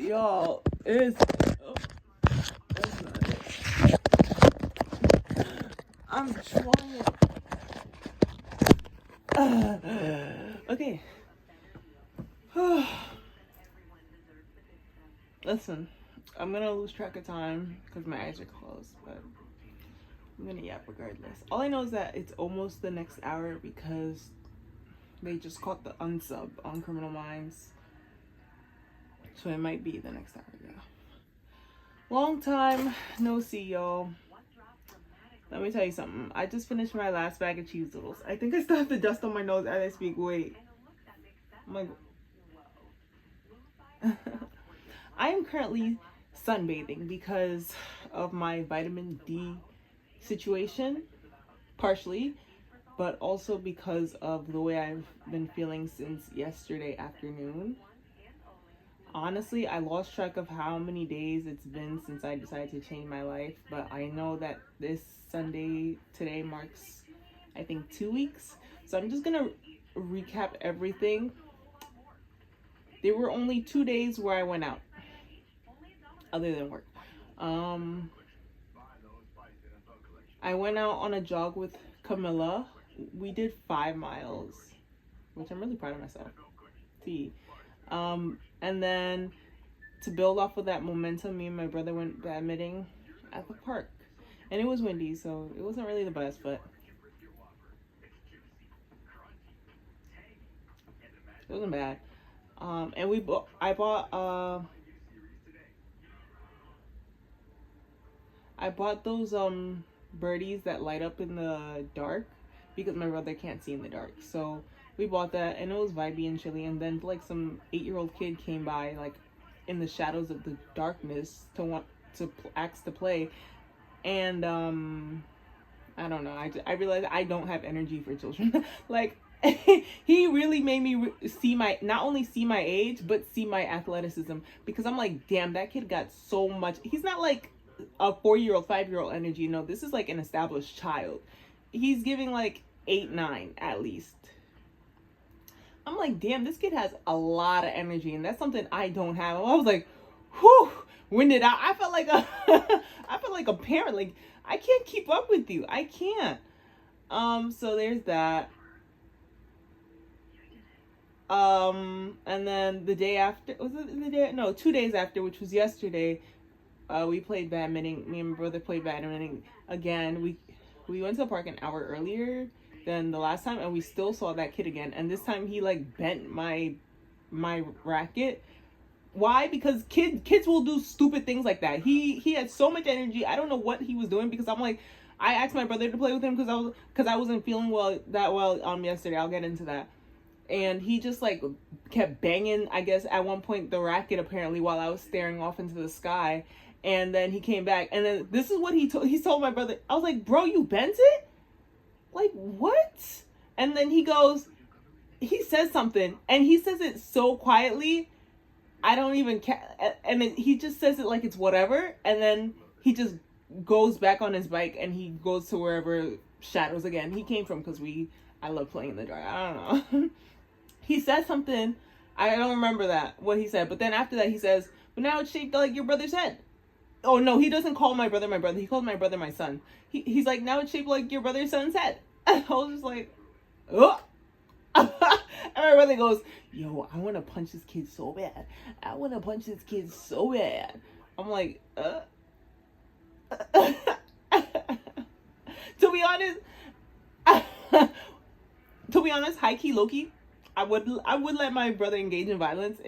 Y'all, it's... Oh, that's not it. I'm trying. Okay. Listen, I'm gonna lose track of time because my eyes are closed, but I'm gonna yap regardless. All I know is that it's almost the next hour because they just caught the unsub on Criminal Minds. So it might be the next hour, yeah. Long time no see, y'all. Let me tell you something. I just finished my last bag of cheese doodles. I think I still have the dust on my nose as I speak. Wait. I'm like... I am currently sunbathing because of my vitamin D situation, partially, but also because of the way I've been feeling since yesterday afternoon. Honestly, I lost track of how many days it's been since I decided to change my life, but I know that this Sunday today marks, I think, 2 weeks. So I'm just gonna recap everything. There were only 2 days where I went out, other than work. I went out on a jog with Camilla. We did 5 miles, which I'm really proud of myself. And then to build off of that momentum, me and my brother went badmintoning at the park. And it was windy, so it wasn't really the best, but it wasn't bad. And I bought those birdies that light up in the dark because my brother can't see in the dark. So we bought that, and it was vibey and chilly. And then like some 8-year-old kid came by, like in the shadows of the darkness, to ask to play. And I don't know. I realized I don't have energy for children. Like he really made me see not only see my age, but see my athleticism, because I'm like, damn, that kid got so much. He's not like a 4-year-old, 5-year-old energy. No, this is like an established child. He's giving like 8, 9 at least. I'm like, damn, this kid has a lot of energy, and that's something I don't have. I was like, whew, winded out. I felt like a parent. Like, I can't keep up with you. I can't. So there's that. And then the day after, 2 days after, which was yesterday, we played badminton. Me and my brother played badminton again. We went to the park an hour earlier than the last time, and we still saw that kid again. And this time he like bent my racket. Why? Because kids will do stupid things like that. He had so much energy. I don't know what he was doing, because I'm like, I asked my brother to play with him because I wasn't feeling well yesterday. I'll get into that. And he just like kept banging, I guess at one point, the racket apparently while I was staring off into the sky. And then he came back, and then this is what he told my brother. I was like, bro, you bent it? Like, what? And then he says something, and he says it so quietly, I don't even and then he just says it like it's whatever, and then he just goes back on his bike, and he goes to wherever shadows again he came from, because I love playing in the dark. I don't know. He said something, I don't remember what he said, but then after that he says, but now it's shaped like your brother's head. Oh no, he doesn't call my brother, he calls my brother my son. He's like, now it's shaped like your brother's son's head. And I was just like, oh. And my brother goes, yo, I want to punch this kid so bad. I'm like, To be honest, high key, low key, I would let my brother engage in violence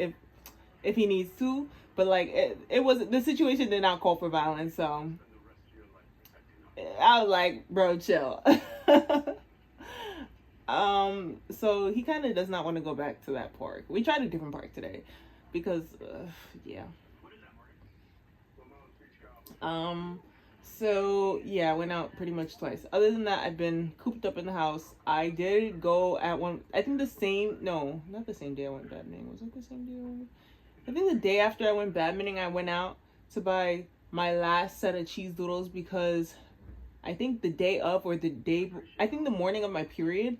if he needs to, but like it was, the situation did not call for violence, so I was like, bro, chill. So he kind of does not want to go back to that park. We tried a different park today because yeah. So yeah, I went out pretty much twice. Other than that, I've been cooped up in the house. I did go at one, I think not the same day I went badmintoning. Was it the same day I think the day after I went badmintoning, I went out to buy my last set of cheese doodles, because I think the day of, or I think the morning of my period,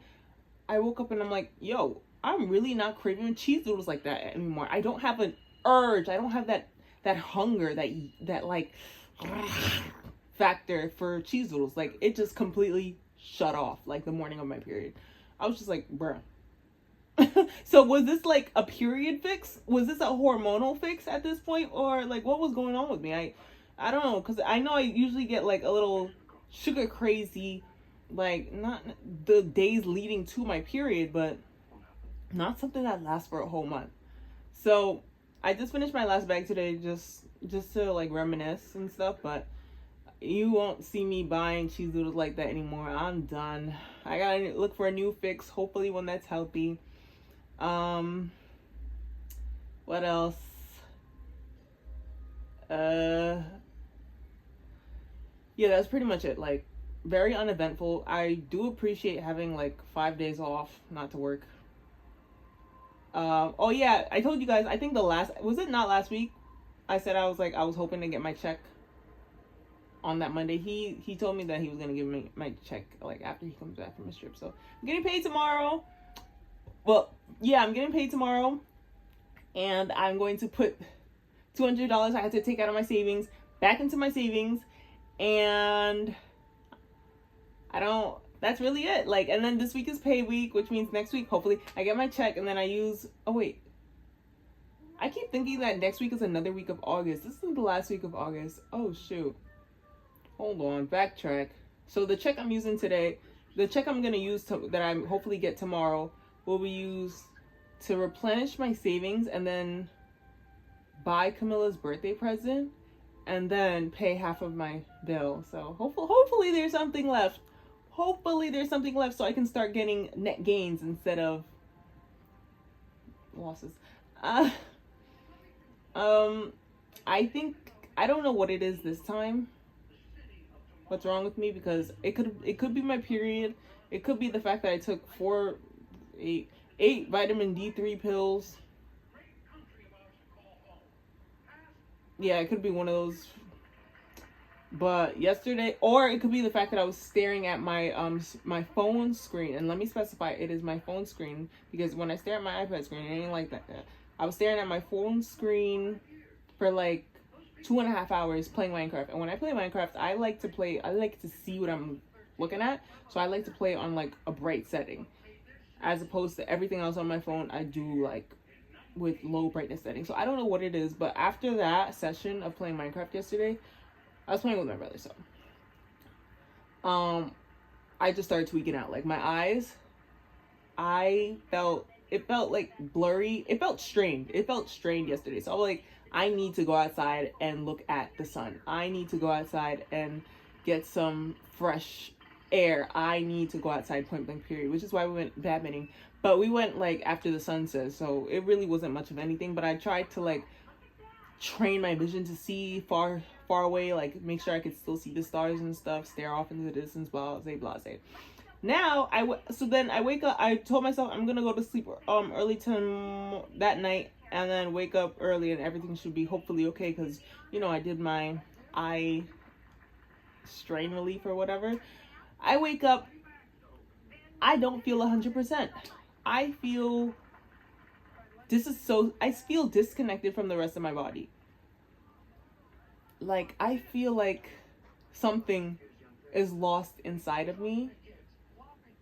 I woke up and I'm like, yo, I'm really not craving cheese doodles like that anymore. I don't have urge. I don't have that hunger, that like factor for cheese doodles. Like, it just completely shut off like the morning of my period. I was just like, bruh. So was this like a period fix? Was this a hormonal fix at this point, or like what was going on with me? I don't know, because I know I usually get like a little sugar crazy, like not the days leading to my period, but not something that lasts for a whole month. So I just finished my last bag today, just to like reminisce and stuff, but you won't see me buying cheese doodles like that anymore. I'm done. I gotta look for a new fix, hopefully one that's healthy. What else? Yeah, that's pretty much it. Like, very uneventful. I do appreciate having like 5 days off, not to work. Oh yeah, I told you guys, I think was it not last week? I said I was hoping to get my check on that Monday. He told me that he was gonna give me my check like after he comes back from his trip. So I'm getting paid tomorrow. Well, yeah, I'm getting paid tomorrow, and I'm going to put $200 I had to take out of my savings back into my savings, and that's really it. Like, and then this week is pay week, which means next week, hopefully, I get my check, and then I keep thinking that next week is another week of August. This is the last week of August. Oh, shoot. Hold on, backtrack. So the check I'm using today, the check I'm going to use that I hopefully get tomorrow, will be used to replenish my savings and then buy Camilla's birthday present and then pay half of my bill. So hopefully there's something left. Hopefully there's something left so I can start getting net gains instead of losses. I don't know what it is this time. What's wrong with me? Because it could be my period. It could be the fact that I took 8 vitamin D3 pills. Yeah, it could be one of those. But yesterday, or it could be the fact that I was staring at my my phone screen. And let me specify, it is my phone screen, because when I stare at my iPad screen, it ain't like that. I was staring at my phone screen for like 2.5 hours playing Minecraft. And when I play Minecraft, I like to see what I'm looking at. So I like to play on like a bright setting, as opposed to everything else on my phone I do like with low brightness setting. So I don't know what it is, but after that session of playing Minecraft yesterday, I was playing with my brother, so I just started tweaking out. Like, my eyes, it felt like blurry. It felt strained yesterday. So I was like, I need to go outside and look at the sun. I need to go outside and get some fresh air. I need to go outside, point blank period, which is why we went badminton. But we went like after the sun set, so it really wasn't much of anything. But I tried to like train my vision to see far away, like make sure I could still see the stars and stuff, stare off into the distance, blah Now so then I wake up. I told myself I'm gonna go to sleep early that night, and then wake up early, and everything should be hopefully okay, because I did my eye strain relief or whatever. I wake up, I don't feel 100%. I feel disconnected from the rest of my body. Like, I feel like something is lost inside of me,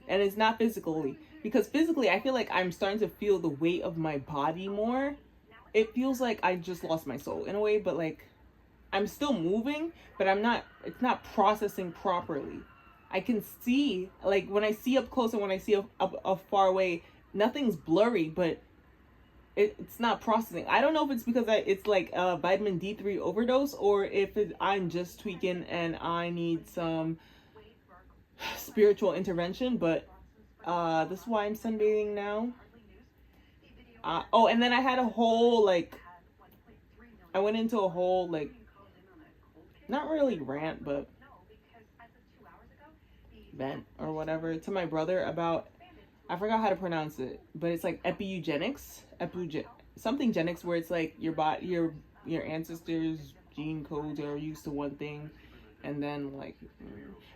and it's not physically, because physically I feel like I'm starting to feel the weight of my body more. It feels like I just lost my soul in a way, but like I'm still moving, but it's not processing properly. I can see, like when I see up close and when I see up far away, nothing's blurry, but it's not processing. I don't know if it's because it's like a vitamin D3 overdose, or if I'm just tweaking and I need some spiritual intervention, but this is why I'm sunbathing now. And then I had I went into a whole, like, not really rant, but vent or whatever to my brother about, I forgot how to pronounce it, but it's like something genics, where it's like your ancestors' gene codes are used to one thing, and then like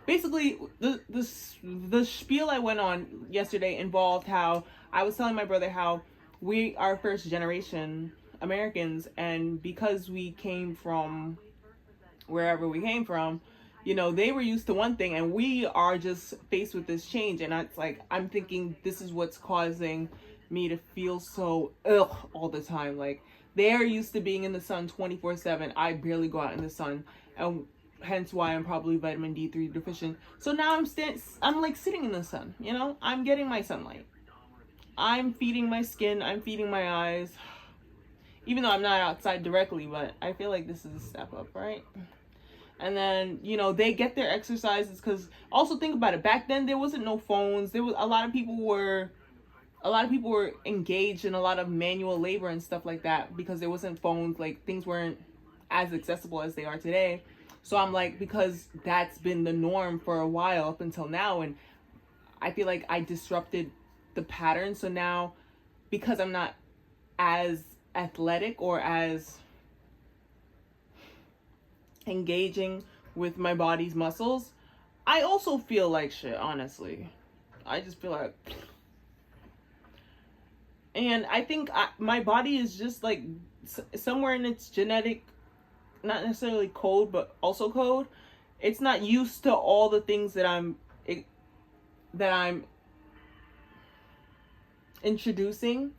basically the spiel I went on yesterday involved how I was telling my brother how we are first generation Americans, and because we came from wherever we came from, you know, they were used to one thing and we are just faced with this change. And it's like, I'm thinking this is what's causing me to feel so ugh all the time. Like, they're used to being in the sun 24/7. I barely go out in the sun, and hence why I'm probably vitamin D3 deficient. So now I'm like sitting in the sun, you know? I'm getting my sunlight. I'm feeding my skin, I'm feeding my eyes. Even though I'm not outside directly, but I feel like this is a step up, right? And then, you know, they get their exercises, because also think about it, back then there wasn't no phones. There was a lot of people were engaged in a lot of manual labor and stuff like that, because there wasn't phones. Like, things weren't as accessible as they are today. So I'm like, because that's been the norm for a while up until now, and I feel like I disrupted the pattern. So now, because I'm not as athletic or as engaging with my body's muscles, I also feel like shit, honestly. I just feel like, and I think my body is just like somewhere in its genetic, not necessarily code, but also code. It's not used to all the things that I'm introducing.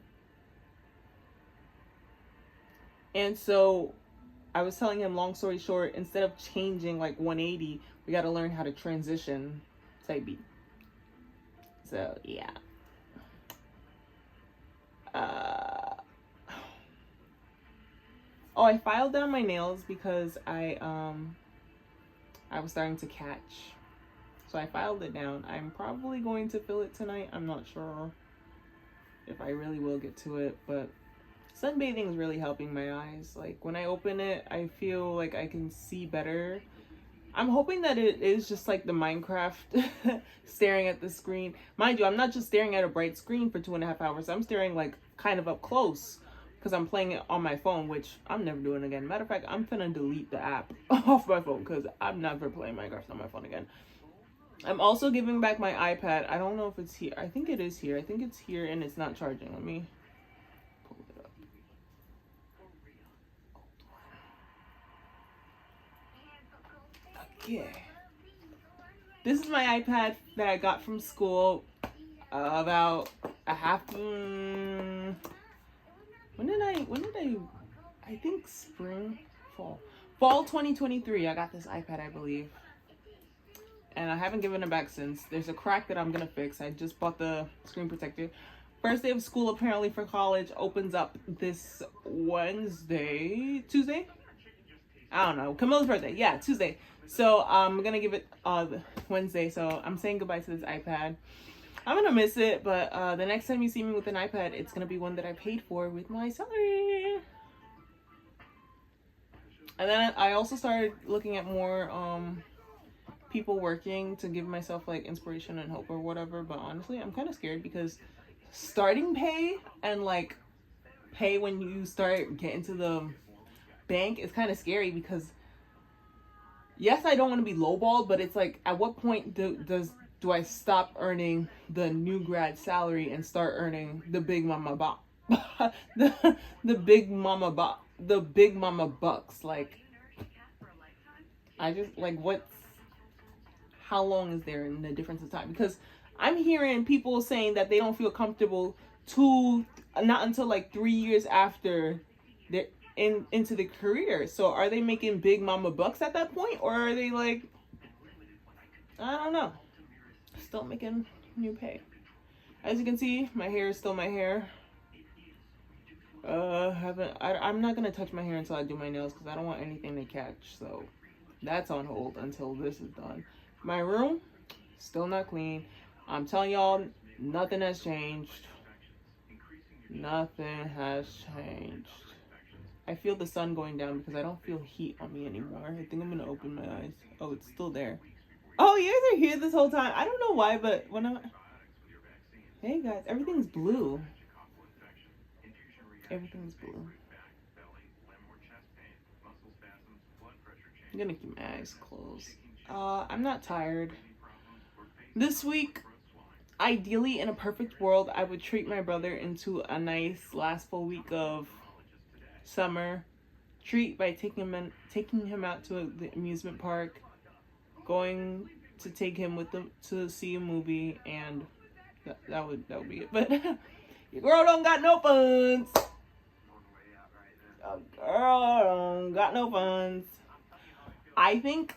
And so I was telling him, long story short, instead of changing like 180, we got to learn how to transition type beat. So yeah. Oh, I filed down my nails because I was starting to catch. So I filed it down. I'm probably going to fill it tonight. I'm not sure if I really will get to it, but sunbathing is really helping my eyes. Like, when I open it, I feel like I can see better. I'm hoping that it is just like the Minecraft staring at the screen. Mind you, I'm not just staring at a bright screen for 2.5 hours. I'm staring like kind of up close, because I'm playing it on my phone, which I'm never doing again. Matter of fact, I'm finna delete the app off my phone, because I'm never playing Minecraft on my phone again. I'm also giving back my iPad. I don't know if it's here. I think it is here. I think it's here and it's not charging. Let me pull it up. Okay. This is my iPad that I got from school about a half. When did I think fall 2023. I got this iPad, I believe. And I haven't given it back since. There's a crack that I'm gonna fix. I just bought the screen protector. First day of school apparently for college opens up this Tuesday? I don't know. Camilla's birthday. Yeah, Tuesday. So I'm gonna give it Wednesday. So I'm saying goodbye to this iPad. I'm gonna miss it, but the next time you see me with an iPad, it's gonna be one that I paid for with my salary. And then I also started looking at more people working to give myself like inspiration and hope or whatever. But honestly, I'm kind of scared, because starting pay and like pay when you start getting to the bank is kind of scary, because yes, I don't want to be lowballed, but it's like, at what point do I stop earning the new grad salary and start earning the big mama the big mama bucks? Like, I just like, how long is there in the difference of time? Because I'm hearing people saying that they don't feel comfortable not until like 3 years after they're into the career. So are they making big mama bucks at that point, or are they like, I don't know, still making new pay? As you can see, my hair is still my hair. I'm not gonna touch my hair until I do my nails, because I don't want anything to catch. So that's on hold until this is done. My room, still not clean. I'm telling y'all, nothing has changed. Nothing has changed. I feel the sun going down because I don't feel heat on me anymore. I think I'm gonna open my eyes. Oh, it's still there. Oh, you guys are here this whole time. I don't know why, but hey guys, everything's blue. Everything's blue. I'm gonna keep my eyes closed. I'm not tired. This week, ideally, in a perfect world, I would treat my brother into a nice last full week of summer treat by taking him out to the amusement park, going to take him with them to see a movie, and that would be it. But your girl don't got no funds. Your girl don't got no funds. I think,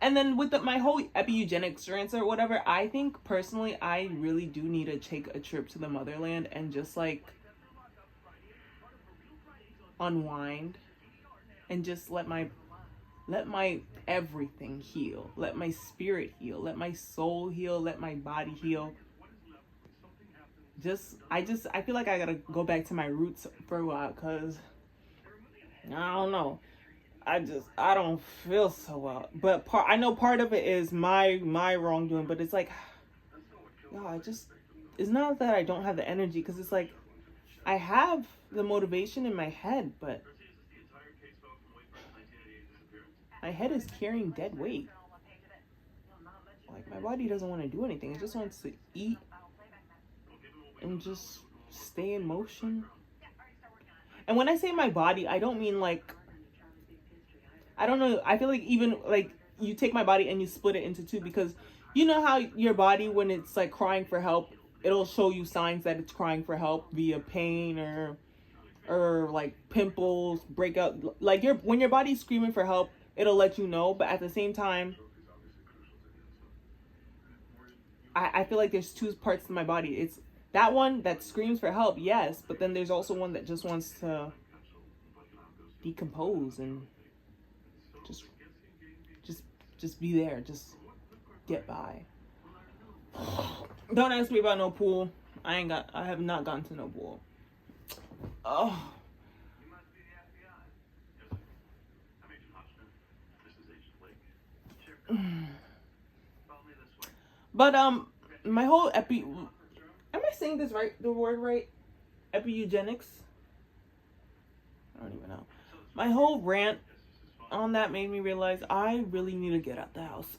and then with my whole epi-eugenics rants or whatever, I think personally I really do need to take a trip to the motherland and just like unwind and just let my everything heal. Let my spirit heal. Let my soul heal. Let my body heal. I feel like I gotta go back to my roots for a while, because I don't know. I don't feel so well. But I know part of it is my wrongdoing, but it's like, yeah, it's not that I don't have the energy, because it's like, I have the motivation in my head, but my head is carrying dead weight. Like, my body doesn't want to do anything. It just wants to eat and just stay in motion. And when I say my body, I don't mean like, I don't know. I feel like even like you take my body and you split it into two, because you know how your body, when it's like crying for help, it'll show you signs that it's crying for help via pain or like pimples, breakout. Like when your body's screaming for help, it'll let you know. But at the same time, I feel like there's two parts to my body. It's that one that screams for help, yes, but then there's also one that just wants to decompose and just be there, just get by. Don't ask me about no pool. I have not gone to no pool. Oh. But my whole am I saying this right? The word right? Epi-eugenics? I don't even know. My whole rant on that made me realize I really need to get out the house.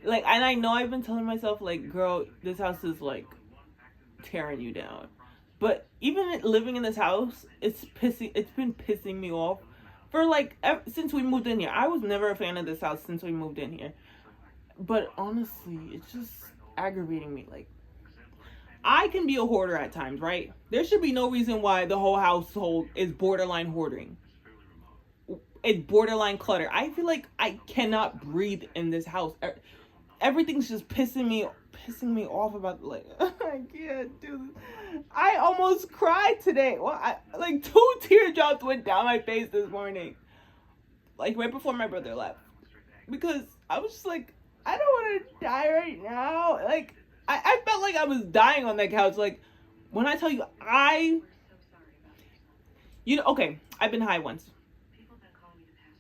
Like, and I know I've been telling myself, like, girl, this house is like tearing you down. But even living in this house, it's been pissing me off for like since we moved in here. I was never a fan of this house since we moved in here. But honestly, it's just aggravating me. Like, I can be a hoarder at times, right? There should be no reason why the whole household is borderline hoarding. It's borderline clutter. I feel like I cannot breathe in this house. Everything's just pissing me off about, like, I can't do this. I almost cried today. Well, like 2 teardrops went down my face this morning. Like right before my brother left. Because I was just like, I don't want to die right now. Like, I felt like I was dying on that couch. Like, when I tell you, okay, I've been high once.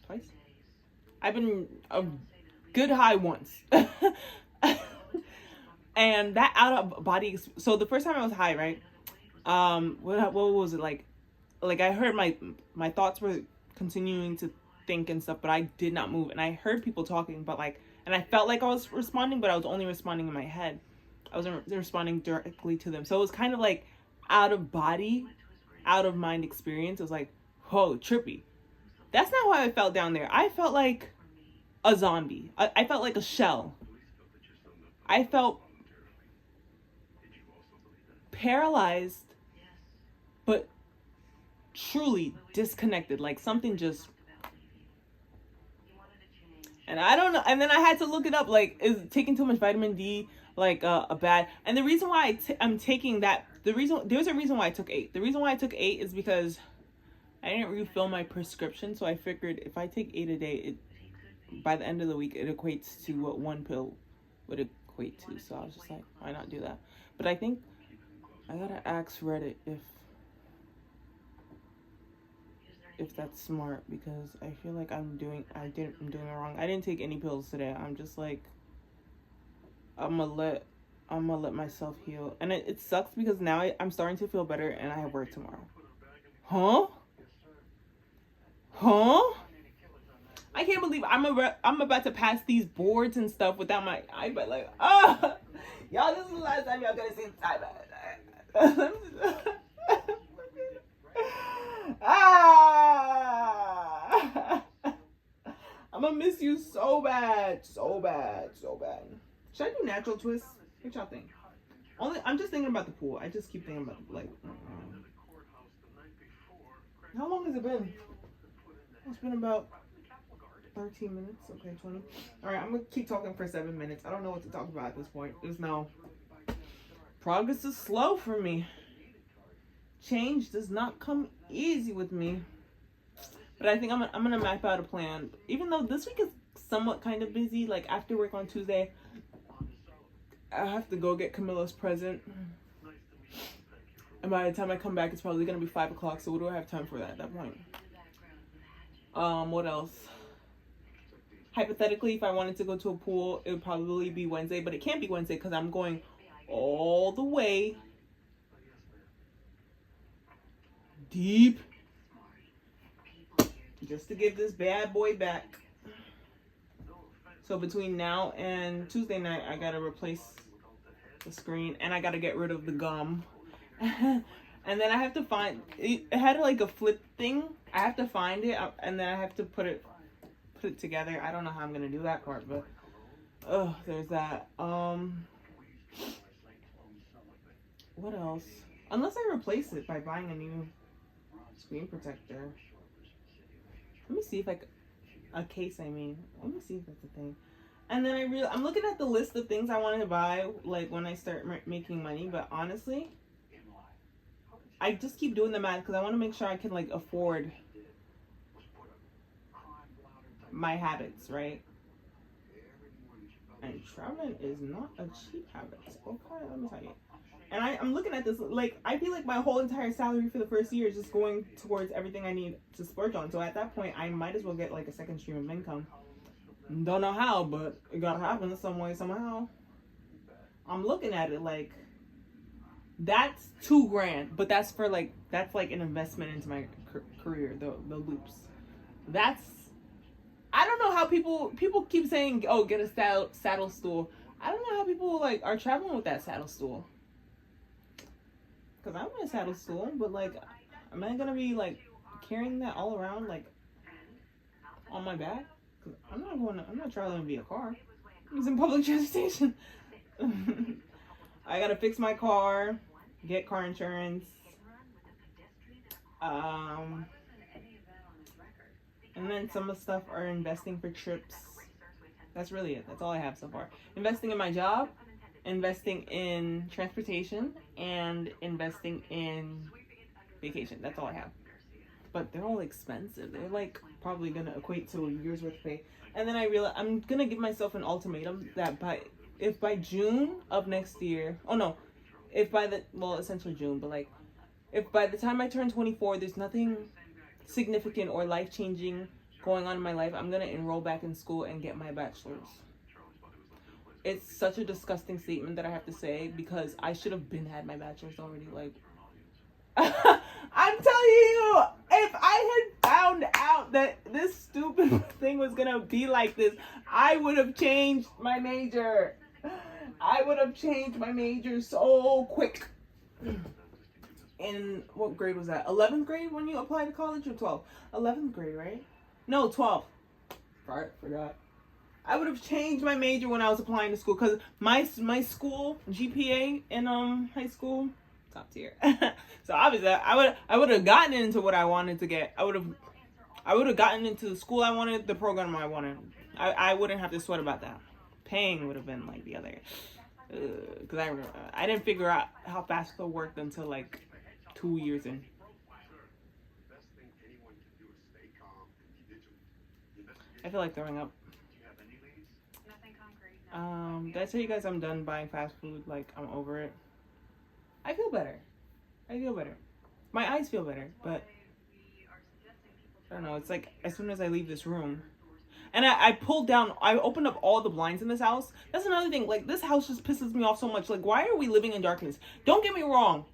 Twice? I've been a good high once. And that out of body, so the first time I was high, right? What was it like? Like, I heard my thoughts were continuing to think and stuff, but I did not move. And I heard people talking, but like, and I felt like I was responding, but I was only responding in my head. I wasn't responding directly to them. So it was kind of like out of body, out of mind experience. It was like, whoa, trippy. That's not how I felt down there. I felt like a zombie. I felt like a shell. I felt paralyzed, but truly disconnected. Like something just... And I don't know. And then I had to look it up. Like, is taking too much vitamin D like a bad? And the reason why I'm taking that, there's a reason why I took 8. The reason why I took 8 is because I didn't refill my prescription. So I figured if I take 8 a day, by the end of the week, it equates to what 1 pill would equate to. So I was just like, why not do that? But I think I gotta ask Reddit if that's smart, because I feel like I'm doing it wrong. I didn't take any pills today. I'm just like, I'm gonna let myself heal. And it sucks because now I'm starting to feel better and I have work tomorrow. Huh? I can't believe I'm about to pass these boards and stuff without my iPad. Like, y'all, this is the last time y'all gonna see the iPad. I'm gonna miss you so bad. So bad. So bad. Should I do natural twists? What y'all think? I'm just thinking about the pool. I just keep thinking about how long has it been? It's been about 13 minutes. Okay, 20. All right, I'm gonna keep talking for 7 minutes. I don't know what to talk about at this point. Progress is slow for me. Change does not come easy with me. But I think I'm gonna map out a plan. Even though this week is somewhat kind of busy, like after work on Tuesday, I have to go get Camilla's present. And by the time I come back, it's probably gonna be 5 o'clock. So what do I have time for that at that point? What else? Hypothetically, if I wanted to go to a pool, it would probably be Wednesday, but it can't be Wednesday because I'm going all the way deep just to give this bad boy back. So between now and Tuesday night, I gotta replace the screen and I gotta get rid of the gum. And then I have to find it had like a flip thing. I have to find it and then I have to put it together. I don't know how I'm gonna do that part, but there's that. What else? Unless I replace it by buying a new screen protector. Let me see if a case. Let me see if that's a thing. And then I'm looking at the list of things I want to buy, like when I start making money. But honestly, I just keep doing the math because I want to make sure I can like afford my habits, right? And traveling is not a cheap habit. Okay, let me tell you. And I'm looking at this, like, I feel like my whole entire salary for the first year is just going towards everything I need to splurge on. So at that point, I might as well get, like, a second stream of income. Don't know how, but it gotta happen some way, somehow. I'm looking at it like, that's $2,000, but that's like an investment into my career, the loops. I don't know how people keep saying, oh, get a saddle stool. I don't know how people, like, are traveling with that saddle stool. Because I want a saddle stool, but, like, am I going to be, like, carrying that all around, like, on my back? Because I'm not traveling via car. I'm using public transportation. I got to fix my car, get car insurance. And then some of the stuff are investing for trips. That's really it. That's all I have so far. Investing in my job, investing in transportation, and investing in vacation. That's all I have. But they're all expensive. They're like probably gonna equate to a year's worth of pay. And then I realize I'm gonna give myself an ultimatum that if by June of next year, essentially June, but like if by the time I turn 24, there's nothing significant or life-changing going on in my life, I'm gonna enroll back in school and get my bachelor's. It's such a disgusting statement that I have to say because I should have had my bachelor's already. Like, I'm telling you, if I had found out that this stupid thing was gonna be like this, I would have changed my major. I would have changed my major so quick. In what grade was that? 11th grade when you applied to college, or 12th? 11th grade, right? No, 12th. Forgot. I would have changed my major when I was applying to school because my school GPA in high school, top tier. So obviously I would have gotten into what I wanted to get. I would have gotten into the school I wanted, the program I wanted. I wouldn't have to sweat about that. Paying would have been like the other, because I didn't figure out how fast it worked until like 2 years in. I feel like throwing up. Did I tell you guys I'm done buying fast food? Like, I'm over it. I feel better. My eyes feel better, but I don't know. It's like as soon as I leave this room, and I opened up all the blinds in this house. That's another thing. Like, this house just pisses me off so much. Like, why are we living in darkness? Don't get me wrong.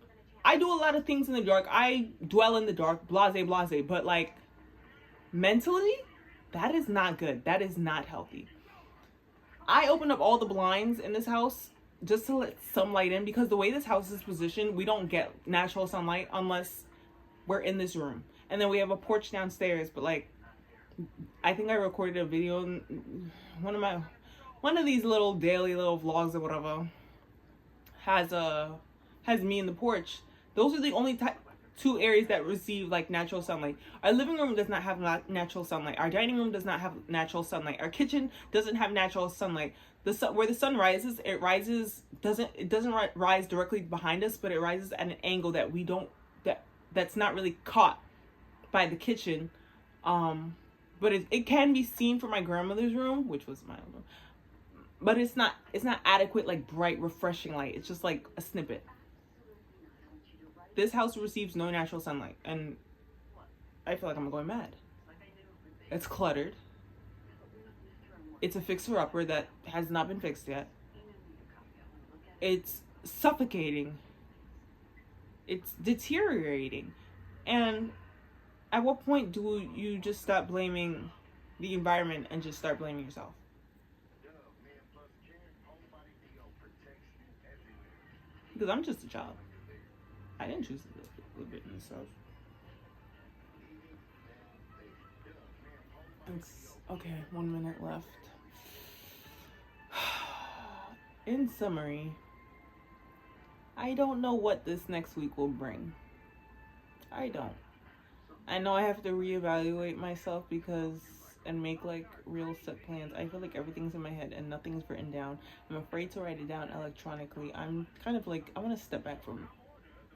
I do a lot of things in the dark. I dwell in the dark, blase, but like mentally, that is not good. That is not healthy. I opened up all the blinds in this house just to let some light in because the way this house is positioned, we don't get natural sunlight unless we're in this room. And then we have a porch downstairs, but like I think I recorded a video, one of these little daily little vlogs or whatever has me in the porch. Those are the only two areas that receive like natural sunlight. Our living room does not have natural sunlight. Our dining room does not have natural sunlight. Our kitchen doesn't have natural sunlight. Where the sun rises, it doesn't rise directly behind us, but it rises at an angle that that's not really caught by the kitchen. But it can be seen from my grandmother's room, which was my own room. But it's not adequate, like bright, refreshing light. It's just like a snippet. This house receives no natural sunlight, and I feel like I'm going mad. It's cluttered. It's a fixer-upper that has not been fixed yet. It's suffocating. It's deteriorating. And at what point do you just stop blaming the environment and just start blaming yourself? Because I'm just a child. I didn't choose to live it myself. Okay, 1 minute left. In summary, I don't know what this next week will bring. I don't. I know I have to reevaluate myself and make like real set plans. I feel like everything's in my head and nothing's written down. I'm afraid to write it down electronically. I'm kind of like, I want to step back from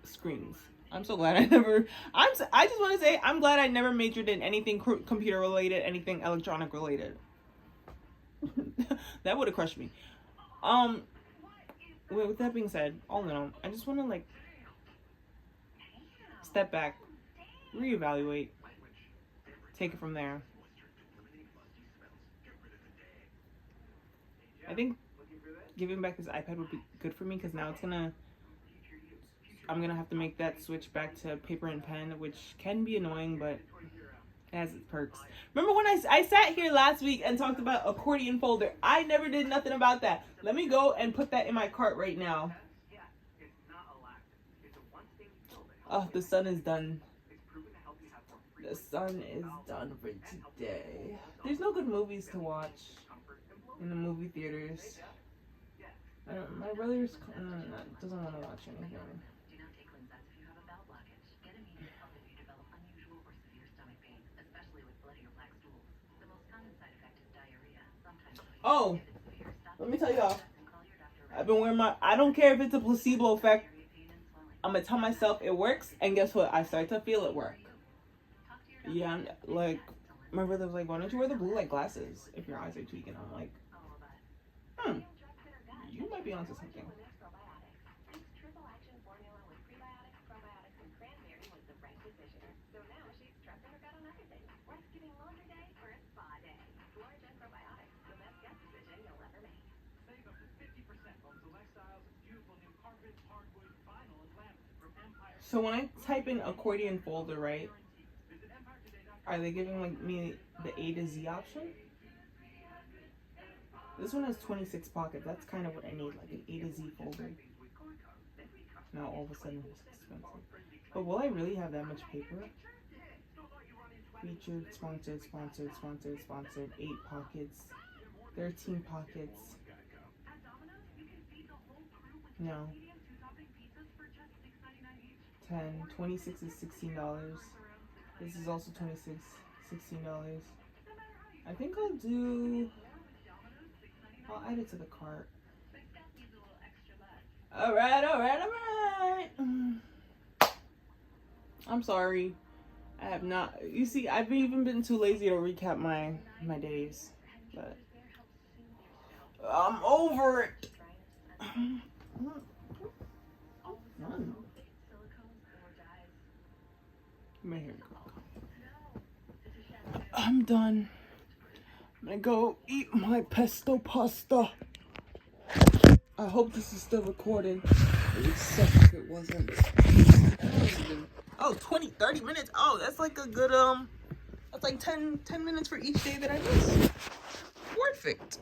screens. I'm so glad I just want to say I'm glad I never majored in anything computer related, anything electronic related. That would have crushed me. With that being said, all in all, I just want to like step back, reevaluate, take it from there. I think giving back this iPad would be good for me because now I'm gonna have to make that switch back to paper and pen, which can be annoying, but it has its perks. Remember when I sat here last week and talked about accordion folder? I never did nothing about that. Let me go and put that in my cart right now. Oh, the sun is done. The sun is done for today. There's no good movies to watch in the movie theaters. My brother doesn't want to watch anything. Oh, let me tell y'all. I've been wearing I don't care if it's a placebo effect. I'm gonna tell myself it works, and guess what? I start to feel it work. Yeah, like my brother was like, "Why don't you wear the blue light glasses if your eyes are tweaking?" I'm like, you might be onto something. So when I type in accordion folder, right? Are they giving like me the A to Z option? This one has 26 pockets. That's kind of what I need, like an A to Z folder. Now all of a sudden it's expensive. But will I really have that much paper? Featured, sponsored, sponsored, sponsored, sponsored. 8 pockets. 13 pockets. No. 10. 26 is $16. This is also $16. I think I'll add it to the cart. Alright. I'm sorry. I have not. You see, I've even been too lazy to recap my days. But I'm over it. My hair. I'm done. I'm gonna go eat my pesto pasta. I hope this is still recording. It would suck if it wasn't. 30 minutes. Oh, that's like a good, that's like 10 minutes for each day that I miss. Perfect.